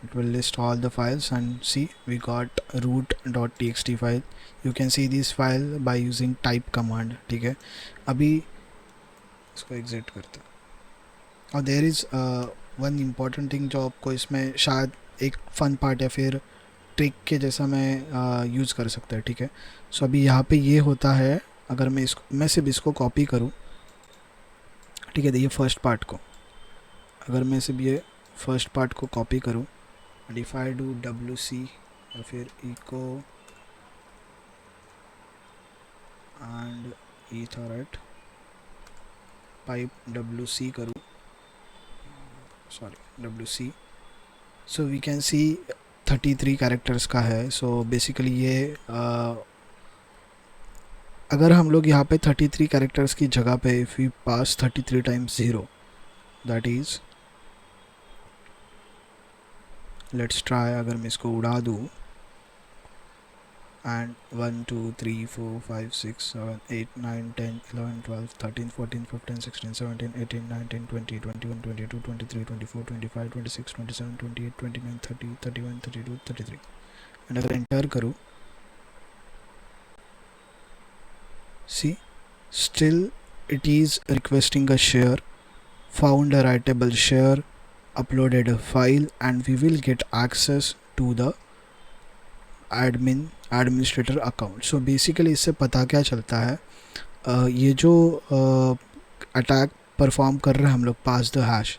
it will list all the files and see we got root.txt file. You can see this file by using type command. ठीक है, अभी इसको exit करते हैं. और there is one important thing जो आपको इसमें शायद एक फन पार्ट या फिर ट्रिक के जैसा मैं यूज़ कर सकता है. ठीक है, सो अभी यहाँ पे ये होता है, अगर मैं सिर्फ इसको कॉपी करूँ, ठीक है, ये फर्स्ट पार्ट को अगर मैं सिर्फ ये फर्स्ट पार्ट को कॉपी करूँ, and if I do WC या फिर echo and ethernet, pipe WC करूँ, sorry WC, so we can see 33 characters का है. सो बेसिकली ये अगर हम लोग यहाँ पे 33 कैरेक्टर्स की जगह पे if we pass 33 times 0, that is, let's try, अगर मैं इसको उड़ा दूँ and 1 2 3 4 5 6 7 8 9 10 11 12 13 14 15 16 17 18 19 20 21 22 23 24 25 26 27 28 29 30 31 32 33. एंड अगर एंटर करूँ, see, still it is requesting a share, found a writable share, uploaded a file, and we will get access to the administrator account. So basically इससे पता क्या चलता है, ये जो अटैक परफॉर्म कर रहे हैं हम लोग पास द हैश,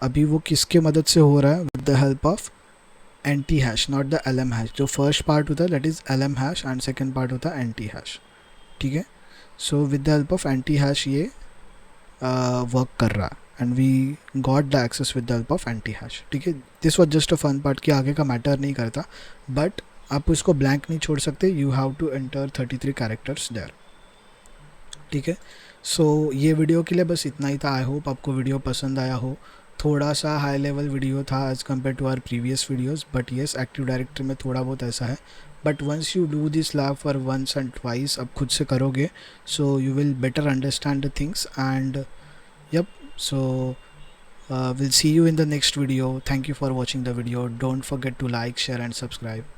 अभी वो किसके मदद से हो रहा है, with the help of NT hash, not the LM hash. जो फर्स्ट पार्ट होता है that is LM hash and second part होता है एंटी हैश. ठीक है, so with the help of NT hash ये वर्क कर रहा है and we got the access with the help of NT hash. ठीक है, this was just a fun part कि आगे का मैटर नहीं करता, बट आप उसको ब्लैंक नहीं छोड़ सकते, you have to enter 33 characters there. ठीक है, सो ये वीडियो के लिए बस इतना ही था. आई होप आपको वीडियो पसंद आया हो. थोड़ा सा हाई लेवल वीडियो था as compare to our previous videos, but yes active directory में थोड़ा बहुत ऐसा है, but once you do this lab for once and twice, अब खुद से करोगे, so you will better understand the things. And yep, so we'll see you in the next video. Thank you for watching the video. Don't forget to like, share and subscribe.